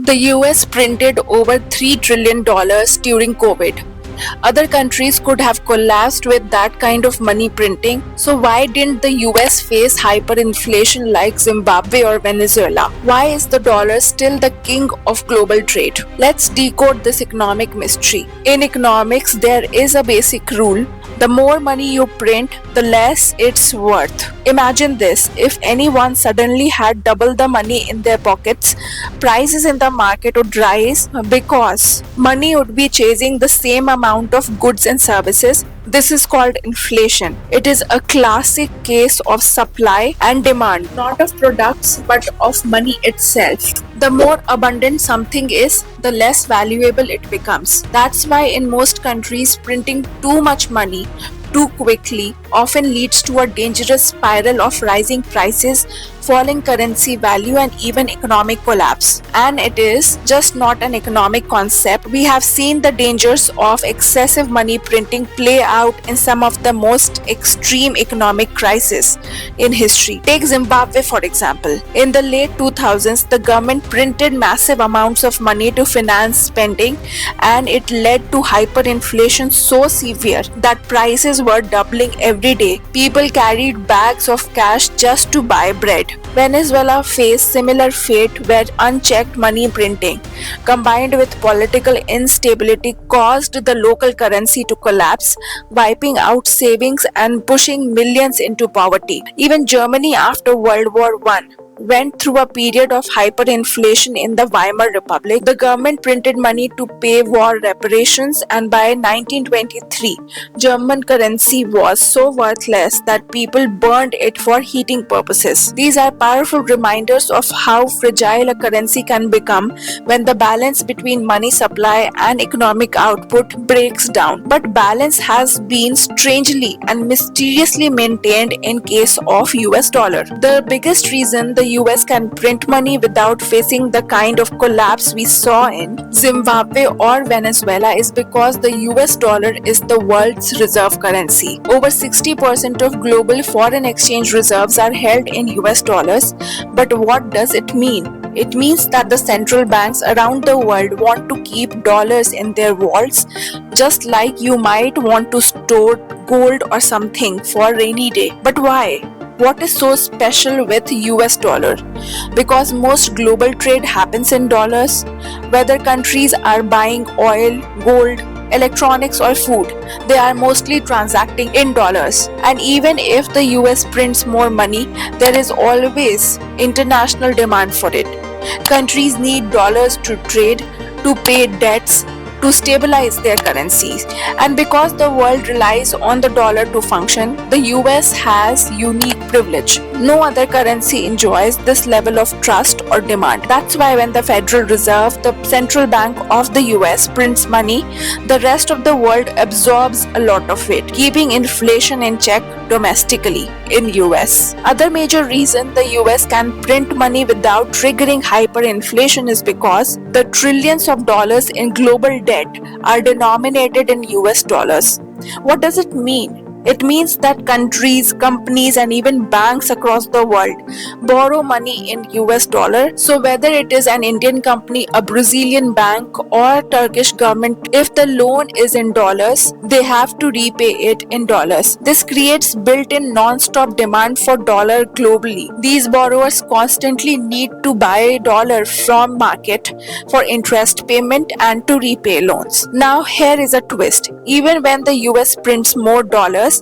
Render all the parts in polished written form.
The US printed over $3 trillion during COVID. Other countries could have collapsed with that kind of money printing, so why didn't the US face hyperinflation like Zimbabwe or Venezuela? Why is the dollar still the king of global trade? Let's decode this economic mystery. In economics, there is a basic rule: the more money you print, the less it's worth. Imagine this: if anyone suddenly had double the money in their pockets, prices in the market would rise because money would be chasing the same amount of goods and services. This is called inflation. It is a classic case of supply and demand, not of products but of money itself. The more abundant something is, the less valuable it becomes. That's why in most countries, printing too much money too quickly often leads to a dangerous spiral of rising prices, falling currency value, and even economic collapse. And it is just not an economic concept. We have seen the dangers of excessive money printing play out in some of the most extreme economic crises in history. Take Zimbabwe for example. In the late 2000s, the government printed massive amounts of money to finance spending, and it led to hyperinflation so severe that prices were doubling every day. People carried bags of cash just to buy bread. Venezuela faced similar fate where unchecked money printing, combined with political instability, caused the local currency to collapse, wiping out savings and pushing millions into poverty. Even Germany after World War I went through a period of hyperinflation in the Weimar Republic. The government printed money to pay war reparations, and by 1923, German currency was so worthless that people burned it for heating purposes. These are powerful reminders of how fragile a currency can become when the balance between money supply and economic output breaks down. But balance has been strangely and mysteriously maintained in case of US dollar. The biggest reason the US can print money without facing the kind of collapse we saw in Zimbabwe or Venezuela is because the US dollar is the world's reserve currency. Over 60% of global foreign exchange reserves are held in US dollars. But what does it mean? It means that the central banks around the world want to keep dollars in their vaults, just like you might want to store gold or something for a rainy day. But why? What is so special with US dollar? Because most global trade happens in dollars. Whether countries are buying oil, gold, electronics or food, they are mostly transacting in dollars. And even if the US prints more money, there is always international demand for it. Countries need dollars to trade, to pay debts, to stabilize their currencies. And because the world relies on the dollar to function, the US has unique privilege. No other currency enjoys this level of trust or demand. That's why when the Federal Reserve, the central bank of the US, prints money, the rest of the world absorbs a lot of it, keeping inflation in check domestically in US. Other major reason the US can print money without triggering hyperinflation is because the trillions of dollars in global debt are denominated in US dollars. What does it mean? It means that countries, companies, and even banks across the world borrow money in US dollar. So whether it is an Indian company, a Brazilian bank, or Turkish government, if the loan is in dollars, they have to repay it in dollars. This creates built-in non-stop demand for dollar globally. These borrowers constantly need to buy dollar from market for interest payment and to repay loans. Now here is a twist. Even when the US prints more dollars,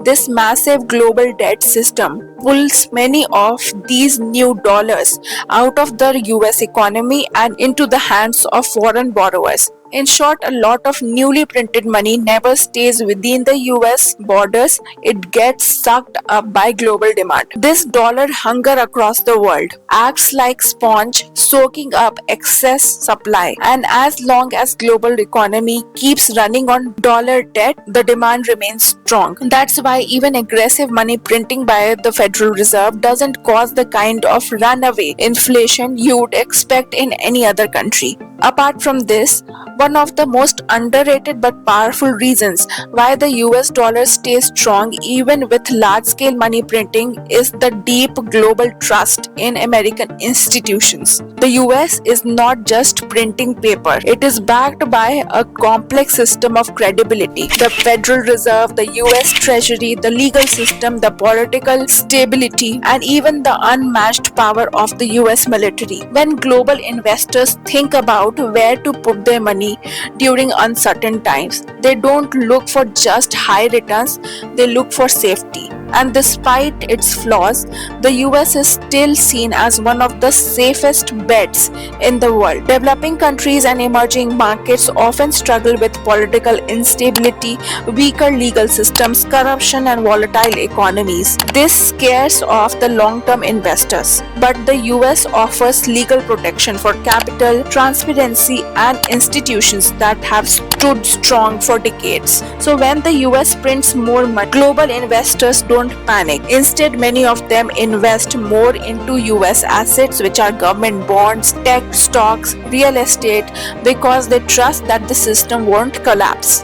this massive global debt system pulls many of these new dollars out of the US economy and into the hands of foreign borrowers. In short, a lot of newly printed money never stays within the US borders. It gets sucked up by global demand. This dollar hunger across the world acts like sponge, soaking up excess supply. And as long as global economy keeps running on dollar debt, the demand remains strong. That's why even aggressive money printing by the Federal Reserve doesn't cause the kind of runaway inflation you would expect in any other country. Apart from this, one of the most underrated but powerful reasons why the US dollar stays strong even with large scale money printing is the deep global trust in American institutions. The US is not just printing paper, it is backed by a complex system of credibility. The Federal Reserve, the US Treasury, the legal system, the political stability, and even the unmatched power of the US military. When global investors think about where to put their money during uncertain times, they don't look for just high returns, they look for safety. And despite its flaws, the US is still seen as one of the safest bets in the world. Developing countries and emerging markets often struggle with political instability, weaker legal systems, corruption, and volatile economies. This scares off the long-term investors. But the US offers legal protection for capital, transparency, and institutions that have stood strong for decades. So when the US prints more money, global investors don't panic. Instead, many of them invest more into US assets, which are government bonds, tech stocks, real estate, because they trust that the system won't collapse.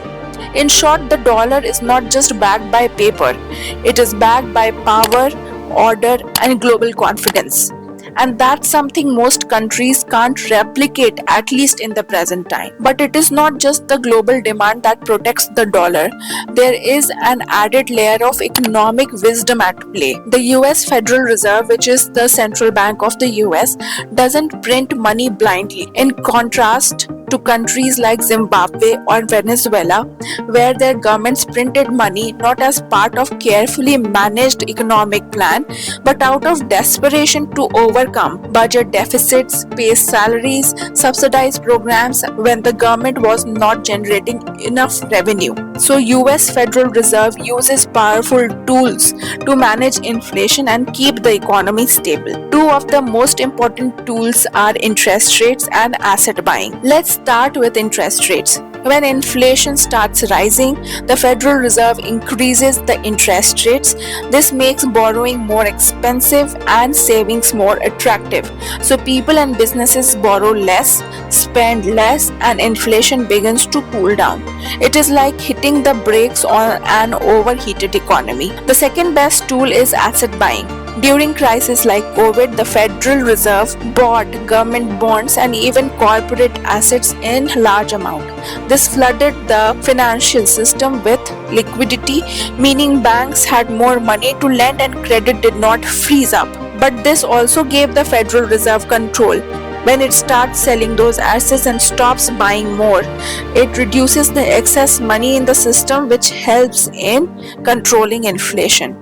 In short, the dollar is not just backed by paper, it is backed by power, order, and global confidence. And that's something most countries can't replicate, at least in the present time. But it is not just the global demand that protects the dollar. There is an added layer of economic wisdom at play. The US Federal Reserve, which is the central bank of the US, doesn't print money blindly. In contrast to countries like Zimbabwe or Venezuela, where their governments printed money not as part of carefully managed economic plan, but out of desperation to overcome budget deficits, pay salaries, subsidize programs when the government was not generating enough revenue. So US Federal Reserve uses powerful tools to manage inflation and keep the economy stable. Two of the most important tools are interest rates and asset buying. Let's start with interest rates. When inflation starts rising, the Federal Reserve increases the interest rates. This makes borrowing more expensive and savings more attractive. So people and businesses borrow less, spend less, and inflation begins to cool down. It is like hitting the brakes on an overheated economy. The second best tool is asset buying. During crises like COVID, the Federal Reserve bought government bonds and even corporate assets in large amount. This flooded the financial system with liquidity, meaning banks had more money to lend and credit did not freeze up. But this also gave the Federal Reserve control. When it starts selling those assets and stops buying more, it reduces the excess money in the system, which helps in controlling inflation.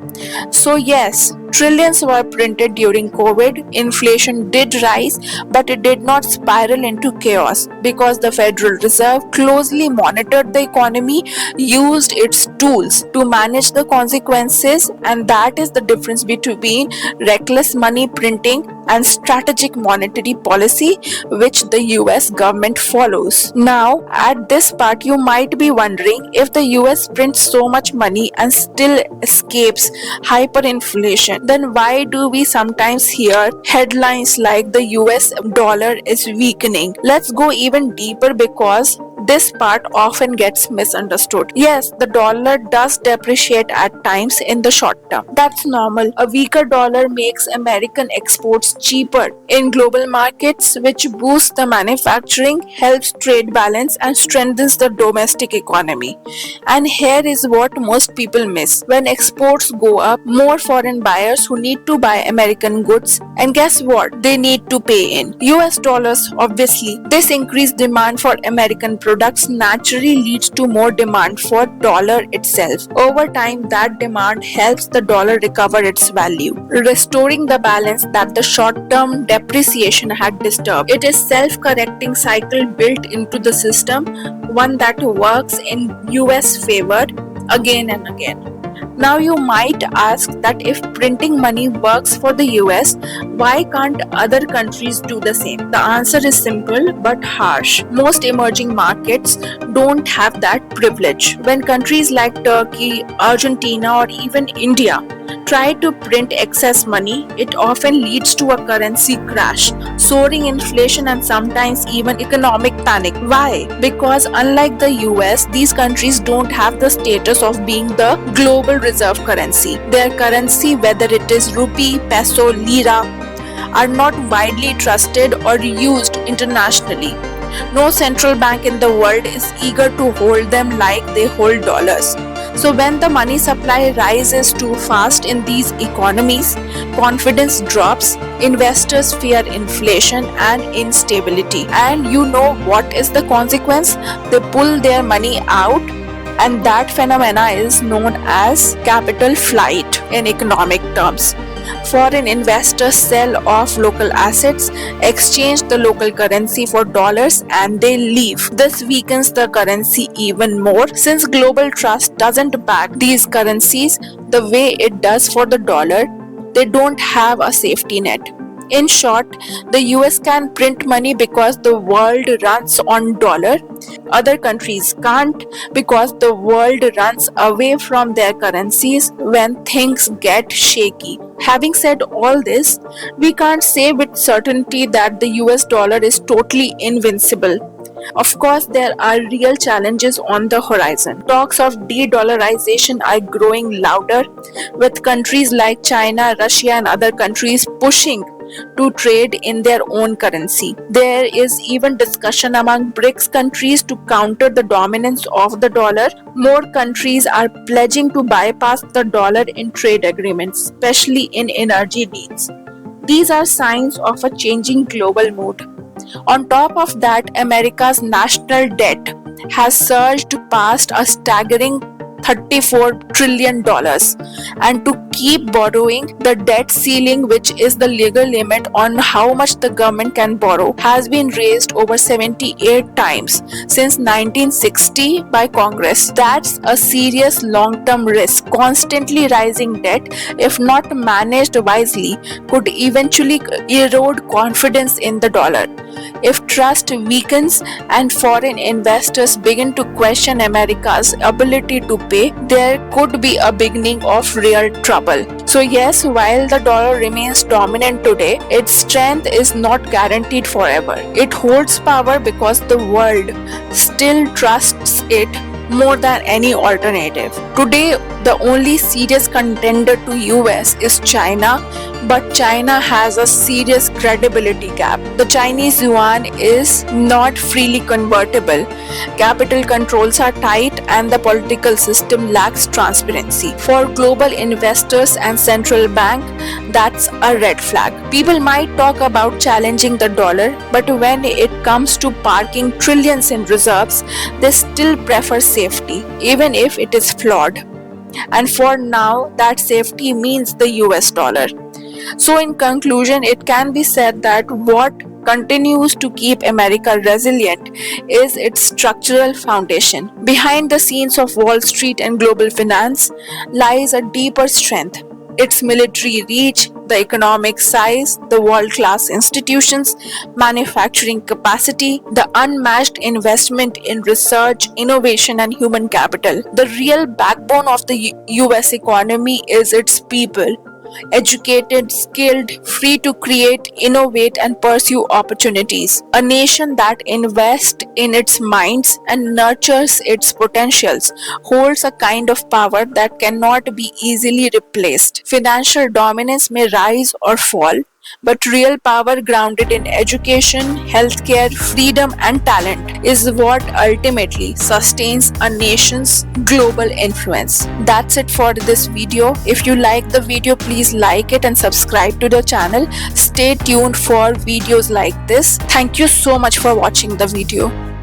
So yes, trillions were printed during COVID. Inflation did rise, but it did not spiral into chaos because the Federal Reserve closely monitored the economy, used its tools to manage the consequences, and that is the difference between reckless money printing and strategic monetary policy, which the US government follows. Now, at this part, you might be wondering, if the US prints so much money and still escapes hyperinflation, then why do we sometimes hear headlines like the US dollar is weakening? Let's go even deeper because this part often gets misunderstood. Yes, the dollar does depreciate at times in the short term. That's normal. A weaker dollar makes American exports cheaper in global markets, which boosts the manufacturing, helps trade balance, and strengthens the domestic economy. And here is what most people miss. When exports go up, more foreign buyers who need to buy American goods, and guess what? They need to pay in US dollars, obviously. This increased demand for American products naturally leads to more demand for dollar itself. Over time, that demand helps the dollar recover its value, restoring the balance that the short-term depreciation had disturbed. It is self-correcting cycle built into the system, one that works in US favor again and again. Now you might ask that if printing money works for the US, why can't other countries do the same? The answer is simple but harsh. Most emerging markets don't have that privilege. When countries like Turkey, Argentina, or even India try to print excess money, it often leads to a currency crash, soaring inflation, and sometimes even economic panic. Why? Because unlike the US, these countries don't have the status of being the global reserve currency. Their currency, whether it is rupee, peso, lira, are not widely trusted or used internationally. No central bank in the world is eager to hold them like they hold dollars. So when the money supply rises too fast in these economies, confidence drops, investors fear inflation and instability. And you know what is the consequence? They pull their money out, and that phenomena is known as capital flight in economic terms. Foreign investors sell off local assets, exchange the local currency for dollars, and they leave. This weakens the currency even more since global trust doesn't back these currencies the way it does for the dollar. They don't have a safety net. In short, the US can print money because the world runs on dollar. Other countries can't because the world runs away from their currencies when things get shaky. Having said all this, we can't say with certainty that the US dollar is totally invincible. Of course, there are real challenges on the horizon. Talks of de-dollarization are growing louder, with countries like China, Russia, and other countries pushing to trade in their own currency. There is even discussion among BRICS countries to counter the dominance of the dollar. More countries are pledging to bypass the dollar in trade agreements, especially in energy deals. These are signs of a changing global mood. On top of that, America's national debt has surged past a staggering $34 trillion, and to keep borrowing, the debt ceiling, which is the legal limit on how much the government can borrow, has been raised over 78 times since 1960 by Congress. That's a serious long-term risk. Constantly rising debt, if not managed wisely, could eventually erode confidence in the dollar. If trust weakens and foreign investors begin to question America's ability to pay, there could be a beginning of real trouble. So yes, while the dollar remains dominant today, its strength is not guaranteed forever. It holds power because the world still trusts it more than any alternative. Today, the only serious contender to US is China, but China has a serious credibility gap. The Chinese yuan is not freely convertible, capital controls are tight, and the political system lacks transparency. For global investors and central bank, that's a red flag. People might talk about challenging the dollar, but when it comes to parking trillions in reserves, they still prefer safety, even if it is flawed. And for now, that safety means the US dollar. So in conclusion, it can be said that what continues to keep America resilient is its structural foundation. Behind the scenes of Wall Street and global finance lies a deeper strength. Its military reach, the economic size, the world-class institutions, manufacturing capacity, the unmatched investment in research, innovation, and human capital. The real backbone of the US economy is its people. Educated, skilled, free to create, innovate, and pursue opportunities. A nation that invests in its minds and nurtures its potentials holds a kind of power that cannot be easily replaced. Financial dominance may rise or fall, but real power grounded in education, healthcare, freedom, and talent is what ultimately sustains a nation's global influence. That's it for this video. If you like the video, please like it and subscribe to the channel. Stay tuned for videos like this. Thank you so much for watching the video.